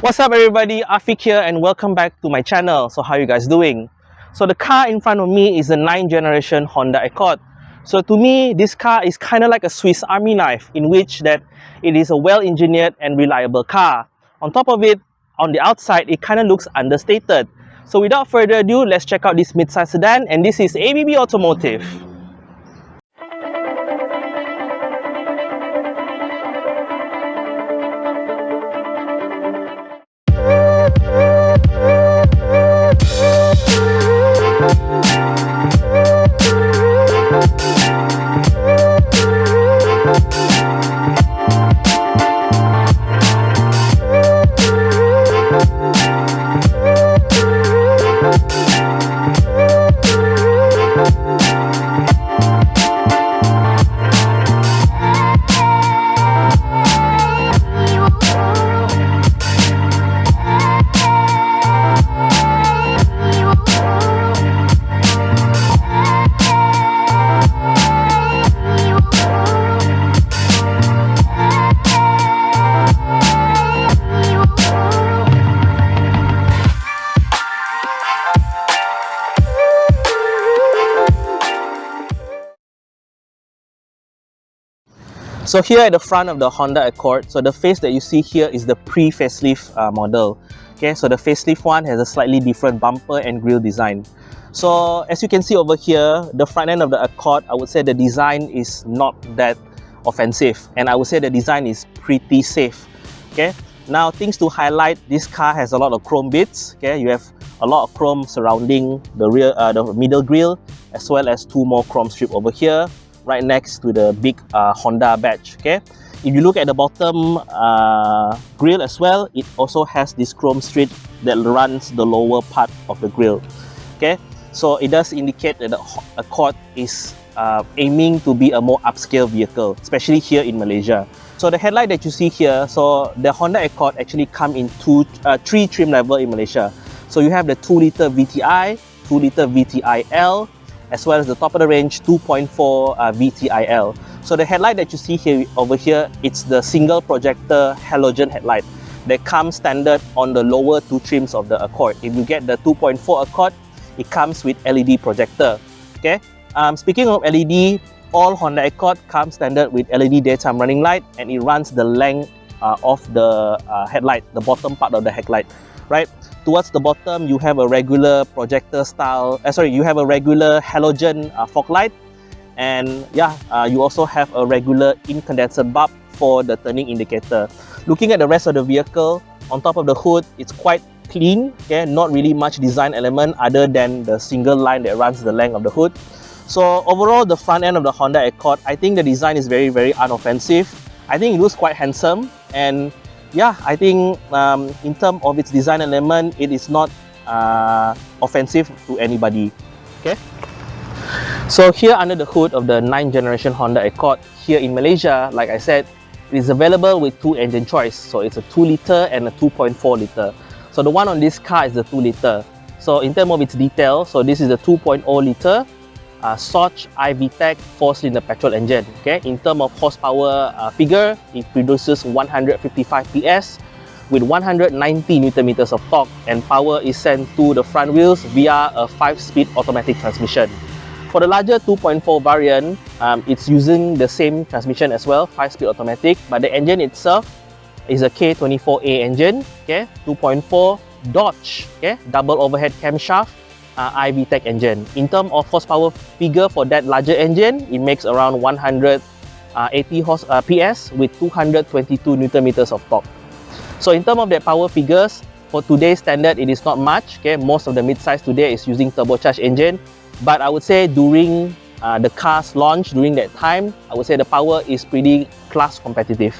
What's up everybody, Afiq here and welcome back to my channel. So how are you guys doing? So the car in front of me is a 9th generation Honda Accord. So to me, this car is kind of like a Swiss Army knife in which that it is a well-engineered and reliable car. On top of it, on the outside, it kind of looks understated. So without further ado, let's check out this midsize sedan, and this is ABB Automotive. So here at the front of the Honda Accord, so the face that you see here is the pre-facelift model. Okay, so the facelift one has a slightly different bumper and grille design. So as you can see over here, the front end of the Accord, I would say the design is not that offensive, and I would say the design is pretty safe. Okay, now things to highlight: this car has a lot of chrome bits. Okay, you have a lot of chrome surrounding the rear, the middle grille, as well as two more chrome strip over here, right next to the big Honda badge. Okay, if you look at the bottom grille as well, it also has this chrome strip that runs the lower part of the grille. Okay, so it does indicate that the Accord is aiming to be a more upscale vehicle, especially here in Malaysia. So the headlight that you see here, so the Honda Accord actually come in three trim level in Malaysia. So you have the 2-liter VTi, 2-liter VTi-L, as well as the top of the range 2.4 VTi-L. So the headlight that you see here over here, it's the single projector halogen headlight that comes standard on the lower two trims of the Accord. If you get the 2.4 Accord, it comes with LED projector. Okay. Speaking of LED, all Honda Accord comes standard with LED daytime running light, and it runs the length of the headlight, the bottom part of the headlight, right? Towards the bottom, you have a regular projector style, you have a regular halogen fog light, and you also have a regular incandescent bulb for the turning indicator. Looking at the rest of the vehicle, on top of the hood, it's quite clean. Okay, not really much design element other than the single line that runs the length of the hood. So overall, the front end of the Honda Accord, I think the design is very, very unoffensive. I think it looks quite handsome, and yeah, I think in terms of its design element, it is not offensive to anybody. Okay. So here under the hood of the 9th generation Honda Accord here in Malaysia, like I said, it is available with two engine choice. So it's a 2-liter and a 2.4 liter. So the one on this car is the 2-liter. So in terms of its detail, so this is the 2.0 liter Soch iVTEC 4-cylinder petrol engine. Okay, in terms of horsepower figure, it produces 155 PS with 190 Nm of torque, and power is sent to the front wheels via a 5-speed automatic transmission. For the larger 2.4 variant, it's using the same transmission as well, 5-speed automatic, but the engine itself is a K24A engine. Okay, 2.4 Dodge, okay, double overhead camshaft iVTEC engine. In terms of horsepower figure for that larger engine, it makes around 180 PS with 222 Nm of torque. So in terms of that power figures, for today's standard, it is not much. Okay, most of the midsize today is using turbocharged engine, but I would say during the car's launch, during that time, I would say the power is pretty class competitive.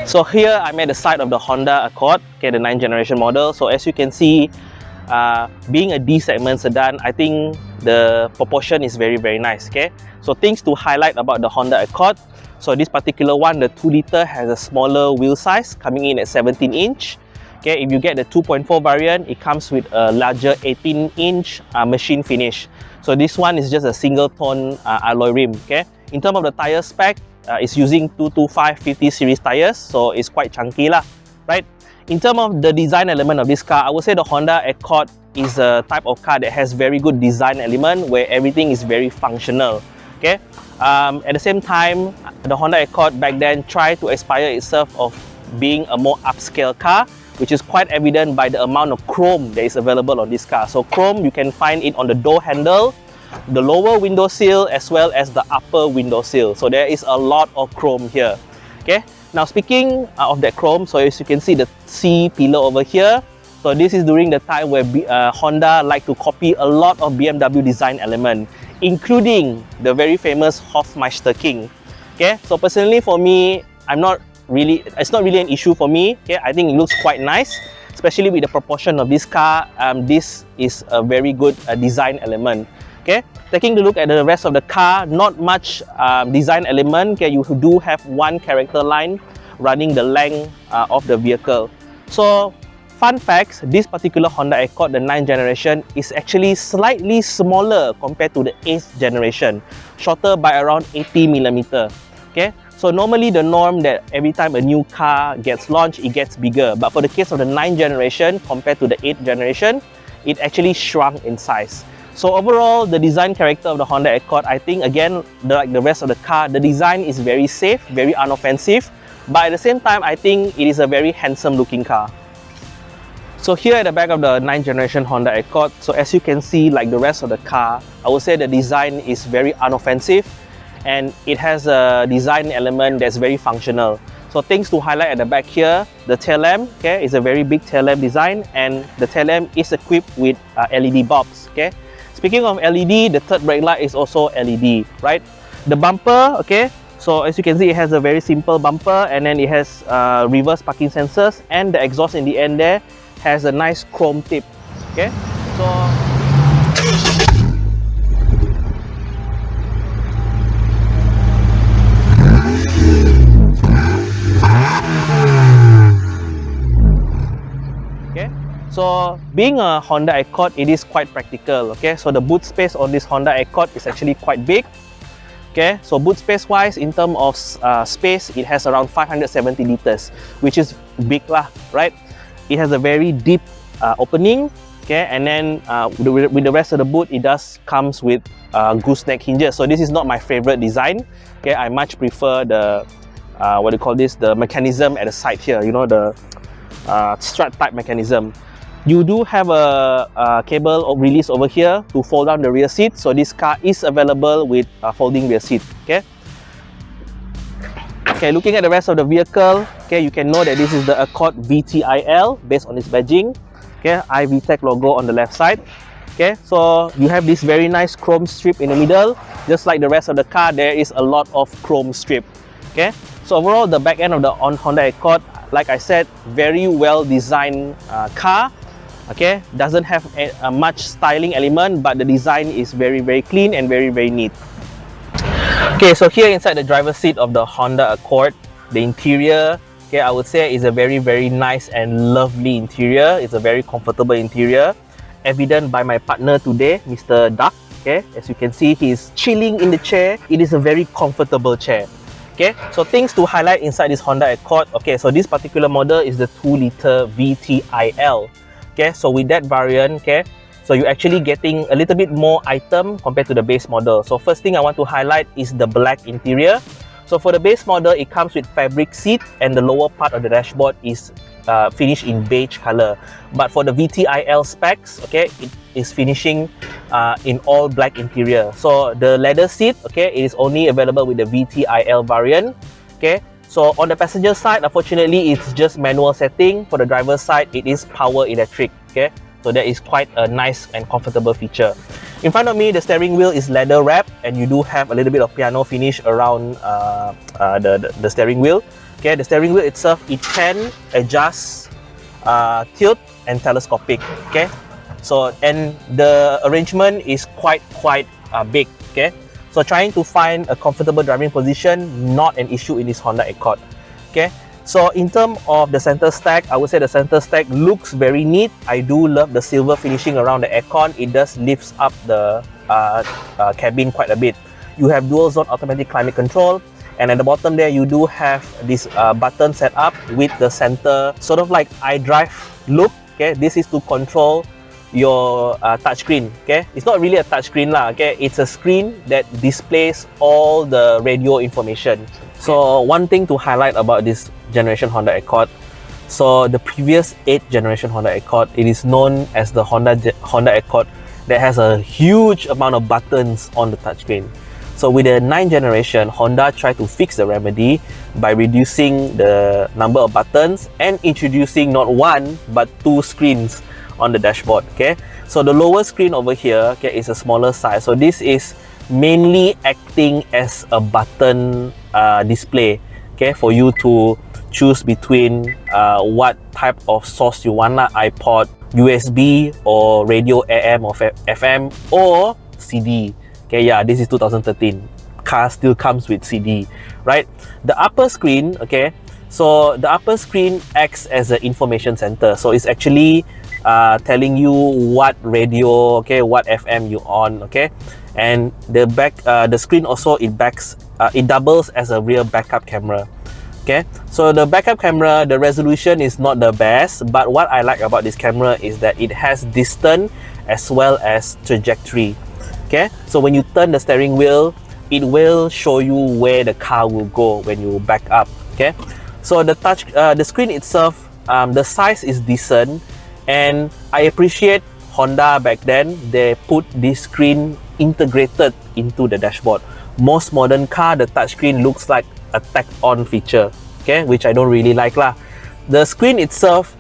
So here I'm at the side of the Honda Accord, okay, the 9th generation model. So as you can see, being a D segment sedan, I think the proportion is very, very nice. Okay, so things to highlight about the Honda Accord. So this particular one, the 2-liter, has a smaller wheel size, coming in at 17-inch. Okay, if you get the 2.4 variant, it comes with a larger 18-inch machine finish. So this one is just a single tone alloy rim. Okay, in terms of the tire spec, it's using 225/50 series tires, so it's quite chunky lah, right? In terms of the design element of this car, I would say the Honda Accord is a type of car that has very good design element where everything is very functional. Okay. At the same time, the Honda Accord back then tried to aspire itself of being a more upscale car, which is quite evident by the amount of chrome that is available on this car. So chrome, you can find it on the door handle, the lower window sill, as well as the upper window sill. So there is a lot of chrome here. Okay. Now speaking of that chrome, so as you can see the C pillar over here. So this is during the time where Honda like to copy a lot of BMW design element, including the very famous Hofmeister King. Okay, so personally for me, it's not really an issue for me. Okay, I think it looks quite nice, especially with the proportion of this car. This is a very good design element. Okay, taking a look at the rest of the car, not much design element. Okay, you do have one character line running the length of the vehicle. So, fun facts, this particular Honda Accord, the 9th generation, is actually slightly smaller compared to the 8th generation, shorter by around 80mm. Okay, so normally the norm that every time a new car gets launched, it gets bigger. But for the case of the 9th generation compared to the 8th generation, it actually shrunk in size. So overall, the design character of the Honda Accord, I think again, like the rest of the car, the design is very safe, very unoffensive, but at the same time, I think it is a very handsome looking car. So here at the back of the 9th generation Honda Accord, so as you can see, like the rest of the car, I would say the design is very unoffensive and it has a design element that's very functional. So things to highlight at the back here, the tail lamp, okay, is a very big tail lamp design, and the tail lamp is equipped with LED bulbs, okay. Speaking of LED, the third brake light is also LED, right? The bumper, okay, so as you can see, it has a very simple bumper, and then it has reverse parking sensors, and the exhaust in the end there has a nice chrome tip. Okay, so so being a Honda Accord, it is quite practical. Okay, so the boot space on this Honda Accord is actually quite big. Okay, so boot space wise, in terms of space, it has around 570 liters, which is big lah, right? It has a very deep opening. Okay, and then with the rest of the boot, it does comes with gooseneck hinges. So this is not my favorite design. Okay, I much prefer the what do you call this? The mechanism at the side here. You know, the strut type mechanism. You do have a cable release over here to fold down the rear seat. So this car is available with folding rear seat. Okay. Okay, looking at the rest of the vehicle, okay, you can know that this is the Accord VTi-L based on its badging. Okay, iVTEC logo on the left side. Okay, so you have this very nice chrome strip in the middle. Just like the rest of the car, there is a lot of chrome strip. Okay, so overall, the back end of the Honda Accord, like I said, very well designed car. Okay, doesn't have a much styling element, but the design is very clean and very neat. Okay, so here inside the driver's seat of the Honda Accord, the interior, okay, I would say is a very nice and lovely interior. It's a very comfortable interior, evident by my partner today, Mr. Duck. Okay, as you can see, he's chilling in the chair. It is a very comfortable chair. Okay, so things to highlight inside this Honda Accord. Okay, so this particular model is the 2-liter VTi-L. Okay, so with that variant, okay, so you're actually getting a little bit more item compared to the base model. So first thing I want to highlight is the black interior. So for the base model, it comes with fabric seat and the lower part of the dashboard is finished in beige color. But for the VTi-L specs, okay, it is finishing in all black interior. So the leather seat, okay, it is only available with the VTi-L variant. Okay, so on the passenger side, unfortunately, it's just manual setting. For the driver's side, it is power electric. Okay, so that is quite a nice and comfortable feature. In front of me, the steering wheel is leather wrapped, and you do have a little bit of piano finish around the steering wheel. Okay, the steering wheel itself, it can adjust tilt and telescopic. Okay, so and the arrangement is quite big. Okay, so trying to find a comfortable driving position, not an issue in this Honda Accord. Okay, so in terms of the center stack, I would say the center stack looks very neat. I do love the silver finishing around the aircon. It does lifts up the cabin quite a bit. You have dual zone automatic climate control. and at the bottom there you do have this button set up with the center sort of like iDrive look. Okay, this is to control your touchscreen. Okay, it's not really a touchscreen lah. Okay, it's a screen that displays all the radio information. So one thing to highlight about this generation Honda Accord, so the previous 8th generation Honda Accord, it is known as the Honda Accord that has a huge amount of buttons on the touchscreen. So with the 9th generation, Honda tried to fix the remedy by reducing the number of buttons and introducing not one but 2 screens on the dashboard. Okay, so the lower screen over here, okay, is a smaller size. So this is mainly acting as a button display, okay, for you to choose between what type of source you want, iPod, USB, or radio AM or FM, or CD. Okay, yeah, this is 2013. Car still comes with CD, right? The upper screen, okay, so the upper screen acts as an information center. So it's actually telling you what radio, okay, what FM you on, okay, and the screen also it doubles as a rear backup camera. Okay, so the backup camera, the resolution is not the best, but what I like about this camera is that it has distance as well as trajectory. Okay, so when you turn the steering wheel, it will show you where the car will go when you back up. Okay, so the screen itself, the size is decent, and I appreciate Honda back then, they put this screen integrated into the dashboard. Most modern car, the touchscreen looks like a tacked-on feature, okay, which I don't really like lah. The screen itself,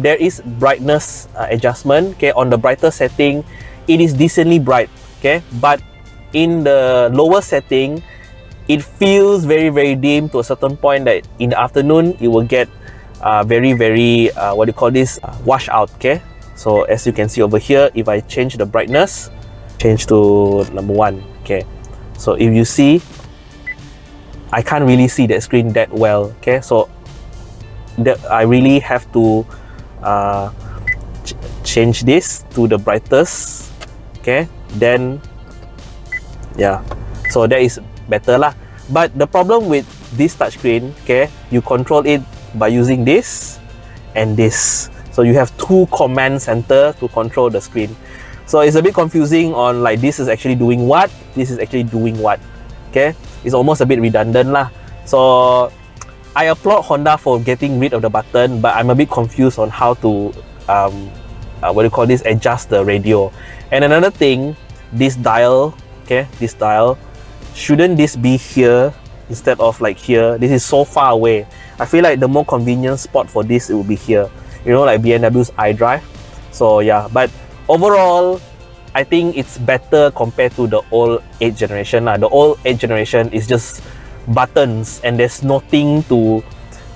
there is brightness adjustment. Okay, on the brighter setting, it is decently bright. Okay, but in the lower setting, it feels very dim to a certain point that in the afternoon it will get very what do you call this, wash out. Okay, so as you can see over here, if I change the brightness, change to number 1. Okay, so if you see, I can't really see that screen that well. Okay, so I really have to change this to the brightest. Okay, then yeah, so that is better lah. But the problem with this touchscreen, okay, you control it by using this and this. So you have 2 command center to control the screen. So it's a bit confusing on like this is actually doing what, this is actually doing what. Okay, it's almost a bit redundant lah. So I applaud Honda for getting rid of the button, but I'm a bit confused on how to what do you call this, adjust the radio. And another thing, this dial, okay, this dial, shouldn't this be here instead of like here? This is so far away. I feel like the more convenient spot for this, it will be here, you know, like BMW's iDrive. So yeah, but overall, I think it's better compared to the old 8th generation. The old 8th generation is just buttons and there's nothing to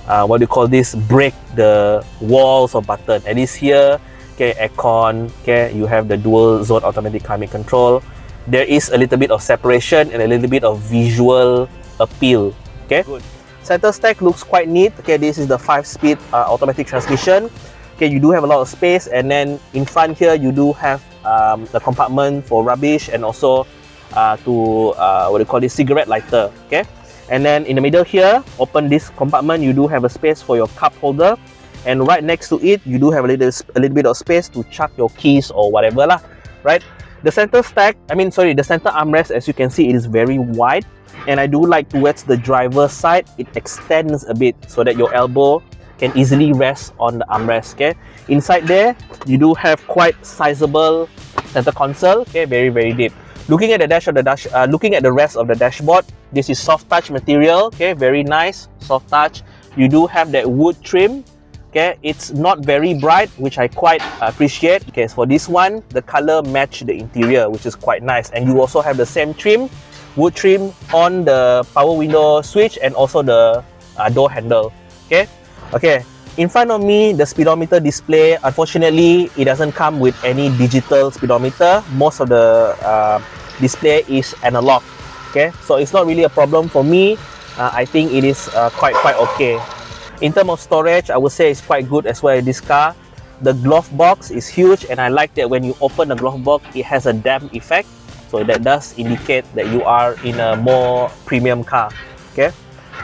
what do you call this, break the walls of button. At least here, okay, aircon, okay, you have the dual zone automatic climate control. There is a little bit of separation and a little bit of visual appeal. Okay, good. Center stack looks quite neat. Okay, this is the 5-speed automatic transmission. Okay, you do have a lot of space, and then in front here you do have the compartment for rubbish and also to what do you call this, cigarette lighter. Okay, and then in the middle here, open this compartment, you do have a space for your cup holder, and right next to it you do have a little bit of space to chuck your keys or whatever lah, right? The center stack, the center armrest, as you can see, it is very wide, and I do like towards the driver's side, it extends a bit so that your elbow can easily rest on the armrest. Okay, inside there you do have quite sizable center console. Okay, very deep. Looking at the looking at the rest of the dashboard, this is soft touch material. Okay, very nice soft touch. You do have that wood trim. Okay, it's not very bright, which I quite appreciate. Okay, so for this one, the color match the interior, which is quite nice. And you also have the same trim, wood trim, on the power window switch and also the door handle. Okay, in front of me, the speedometer display, unfortunately, it doesn't come with any digital speedometer. Most of the display is analog. Okay, so it's not really a problem for me. I think it is quite okay. In terms of storage, I would say it's quite good as well in this car. The glove box is huge, and I like that when you open the glove box, it has a damp effect. So that does indicate that you are in a more premium car. Okay,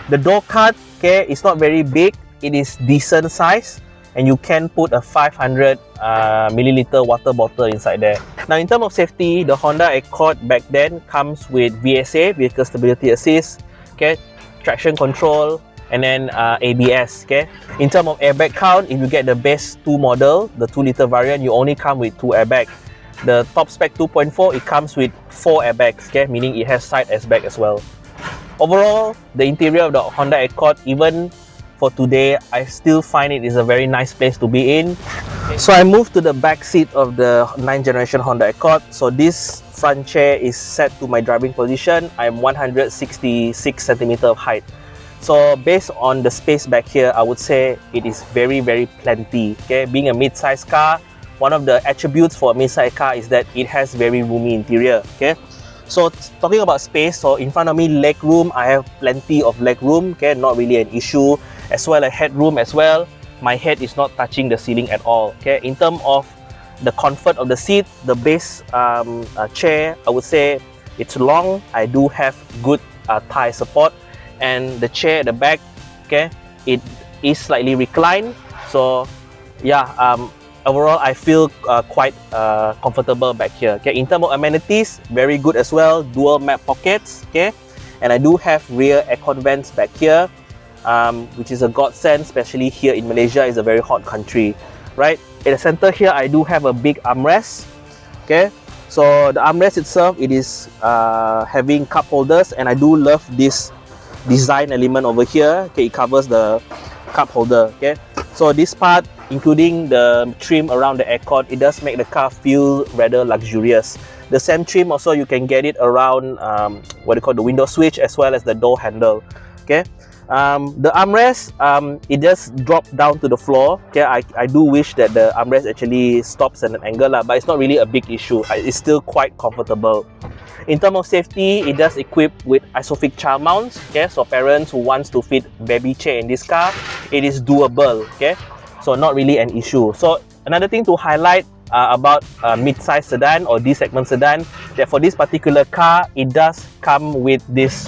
the door cut, okay, is not very big. It is decent size, and you can put a 500 milliliter water bottle inside there. Now, in terms of safety, the Honda Accord back then comes with VSA, Vehicle Stability Assist, okay, traction control, and then ABS. Okay, in terms of airbag count, if you get the base 2 model, the 2-liter variant, you only come with 2 airbags. The top spec 2.4, it comes with 4 airbags, okay, meaning it has side airbag as well. Overall, the interior of the Honda Accord, even for today, I still find it is a very nice place to be in. So I moved to the back seat of the 9th generation Honda Accord. So this front chair is set to my driving position. I'm 166 centimeter of height. So based on the space back here, I would say it is very plenty. Okay, being a mid-size car, one of the attributes for a mid-size car is that it has very roomy interior. Okay, so talking about space, so in front of me, leg room, I have plenty of leg room. Okay, not really an issue. As well as headroom as well. My head is not touching the ceiling at all. Okay, in terms of the comfort of the seat, the base chair, I would say it's long. I do have good thigh support, and the chair at the back, okay, it is slightly reclined. So yeah, overall I feel quite comfortable back here. Okay, in terms of amenities, very good as well. Dual map pockets. Okay, and I do have rear aircon vents back here. Which is a godsend, especially here in Malaysia. It's a very hot country, right? In the center here, I do have a big armrest. Okay, so the armrest itself, it is having cup holders, and I do love this design element over here. Okay, it covers the cup holder. Okay, so this part, including the trim around the Accord, it does make the car feel rather luxurious. The same trim also, you can get it around what you call the window switch, as well as the door handle. Okay. The armrest, it does drop down to the floor. Okay, I do wish that the armrest actually stops at an angle, but it's not really a big issue. It's still quite comfortable. In terms of safety, it does equip with ISOFIX child mounts. Okay, so parents who wants to fit baby chair in this car, it is doable. Okay, so not really an issue. So another thing to highlight about mid-size sedan or D-segment sedan, that for this particular car, it does come with this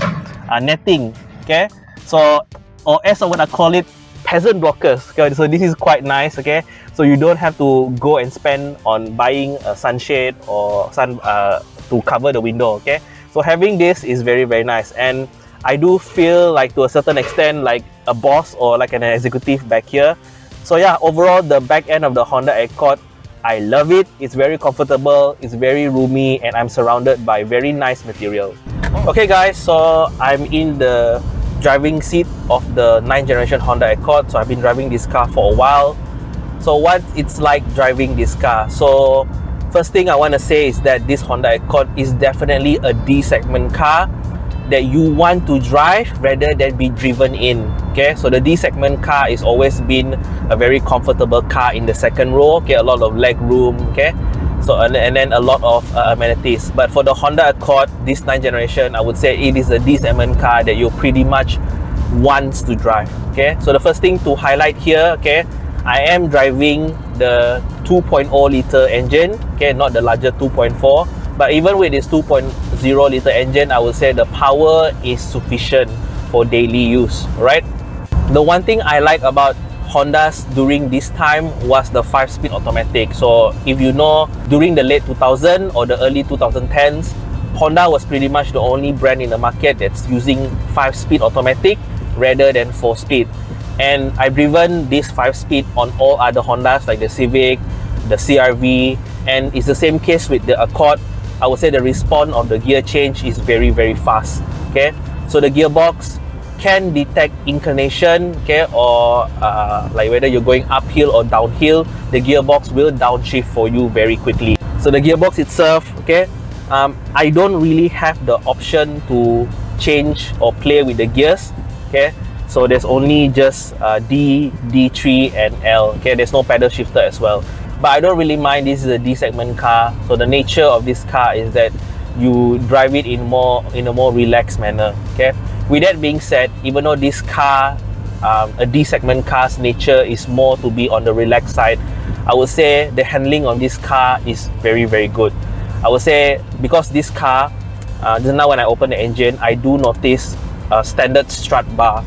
netting. Okay. So, or as I would call it, peasant blockers. Okay, so this is quite nice. Okay, so you don't have to go and spend on buying a sunshade or sun to cover the window. Okay, so having this is very nice, and I do feel like to a certain extent like a boss or like an executive back here. So yeah, overall the back end of the Honda Accord, I love it. It's very comfortable, it's very roomy, and I'm surrounded by very nice material. Okay guys, so I'm in the driving seat of the 9th generation Honda Accord. So I've been driving this car for a while. So what it's like driving this car. So first thing I want to say is that this Honda Accord is definitely a D-segment car that you want to drive rather than be driven in. Okay, so the D-segment car is always been a very comfortable car in the second row. Okay, a lot of leg room. Okay, so and then a lot of amenities. But for the Honda Accord, this 9th generation, I would say it is a D-segment car that you pretty much wants to drive. Okay, so the first thing to highlight here, okay, I am driving the 2.0 liter engine. Okay, not the larger 2.4, but even with this 2.0 liter engine, I would say the power is sufficient for daily use. Right. The one thing I like about Hondas during this time was the 5-speed automatic. So if you know, during the late 2000s or the early 2010s, Honda was pretty much the only brand in the market that's using 5-speed automatic rather than 4-speed. And I've driven this 5-speed on all other Hondas like the Civic, the CR-V, and it's the same case with the Accord. I would say the response of the gear change is very fast. Okay, so the gearbox can detect inclination, okay, or like whether you're going uphill or downhill, the gearbox will downshift for you very quickly. So the gearbox itself, okay, I don't really have the option to change or play with the gears. Okay, so there's only just D, D3 and L. Okay, there's no pedal shifter as well, but I don't really mind. This is a D-segment car, so the nature of this car is that you drive it in a more relaxed manner. Okay, with that being said, even though this car, a D-segment car's nature is more to be on the relaxed side, I would say the handling on this car is very good. I would say because this car, just now when I open the engine, I do notice a standard strut bar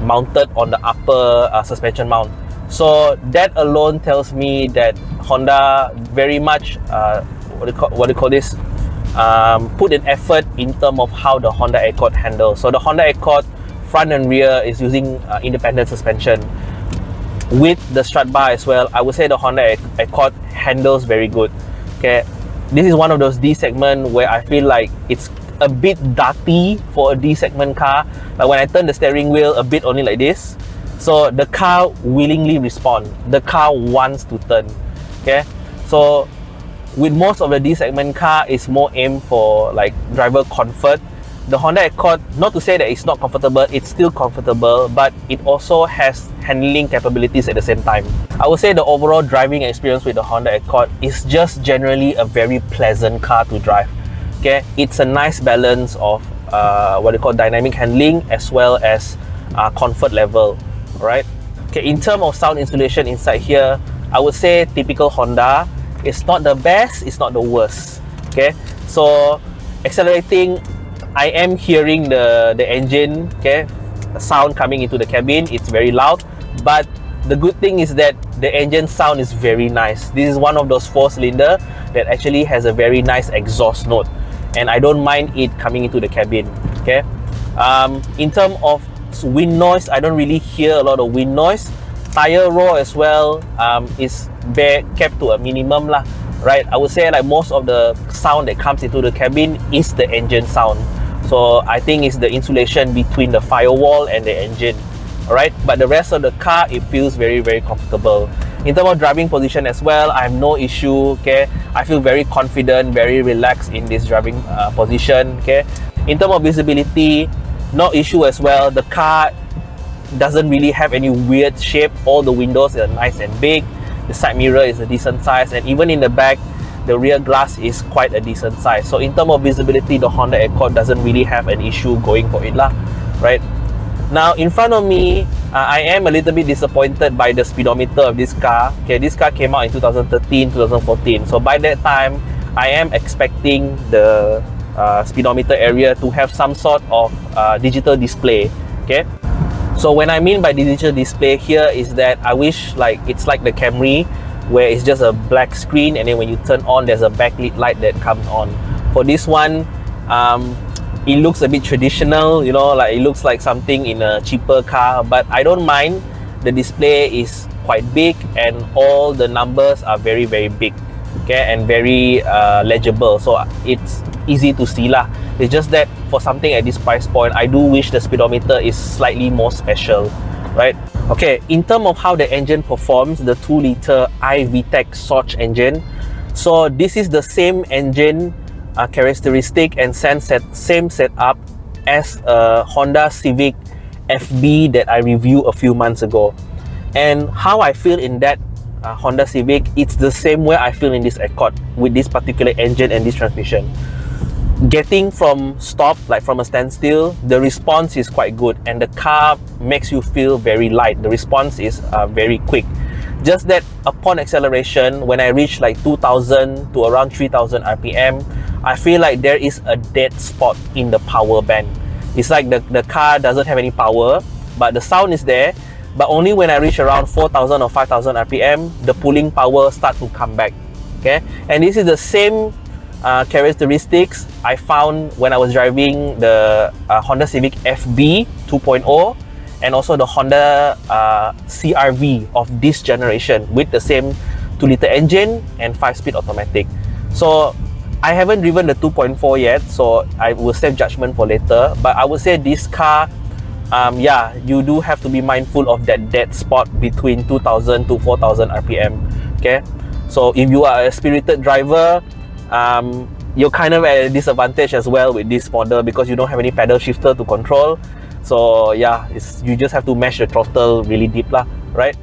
mounted on the upper suspension mount. So that alone tells me that Honda very much what do you call this? Put an effort in terms of how the Honda Accord handles. So the Honda Accord front and rear is using independent suspension. With the strut bar as well, I would say the Honda Accord handles very good. Okay, this is one of those D segment where I feel like it's a bit dirty for a D segment car. Like when I turn the steering wheel a bit only like this, so the car willingly responds. The car wants to turn. Okay, so with most of the D segment car, it's more aimed for like driver comfort. The Honda Accord, not to say that it's not comfortable, it's still comfortable, but it also has handling capabilities at the same time. I would say the overall driving experience with the Honda Accord is just generally a very pleasant car to drive. Okay, it's a nice balance of what they call dynamic handling as well as comfort level. Alright. Okay, in terms of sound insulation inside here, I would say typical Honda. It's not the best, it's not the worst. Okay, so accelerating, I am hearing the engine, okay, sound coming into the cabin. It's very loud, but the good thing is that the engine sound is very nice. This is one of those 4-cylinder that actually has a very nice exhaust note, and I don't mind it coming into the cabin. Okay, in terms of wind noise, I don't really hear a lot of wind noise. Tire roar as well is kept to a minimum lah, right? I would say like most of the sound that comes into the cabin is the engine sound. So I think it's the insulation between the firewall and the engine. Alright, but the rest of the car, it feels very, very comfortable. In terms of driving position as well, I have no issue. Okay, I feel very confident, very relaxed in this driving position. Okay, in terms of visibility, no issue as well. The car doesn't really have any weird shape. All the windows are nice and big. The side mirror is a decent size, and even in the back, the rear glass is quite a decent size. So in terms of visibility, the Honda Accord doesn't really have an issue going for it lah, right? Now in front of me, I am a little bit disappointed by the speedometer of this car. Okay, this car came out in 2013, 2014. So by that time, I am expecting the speedometer area to have some sort of digital display. Okay, so when I mean by digital display here is that I wish like it's like the Camry, where it's just a black screen, and then when you turn on, there's a backlit light that comes on. For this one, it looks a bit traditional, you know, like it looks like something in a cheaper car, but I don't mind. The display is quite big and all the numbers are very, very big, okay, and very legible, so it's easy to see lah. It's just that for something at this price point, I do wish the speedometer is slightly more special, right? Okay, in terms of how the engine performs, the 2-liter VTi-L Soch engine, so this is the same engine characteristic and same setup as a Honda Civic FB that I reviewed a few months ago. And how I feel in that Honda Civic, it's the same way I feel in this Accord with this particular engine and this transmission. Getting from stop, like from a standstill, the response is quite good and the car makes you feel very light. The response is very quick. Just that upon acceleration, when I reach like 2000 to around 3000 RPM, I feel like there is a dead spot in the power band. It's like the car doesn't have any power, but the sound is there, but only when I reach around 4000 or 5000 RPM, the pulling power starts to come back. Okay, and this is the same characteristics I found when I was driving the Honda Civic FB 2.0 and also the Honda CR-V of this generation with the same 2-liter engine and 5-speed automatic. So I haven't driven the 2.4 yet, so I will save judgment for later, but I would say this car, yeah, you do have to be mindful of that dead spot between 2000 to 4000 RPM. Okay, so if you are a spirited driver, you're kind of at a disadvantage as well with this model because you don't have any pedal shifter to control. So yeah, you just have to mash the throttle really deep lah, right?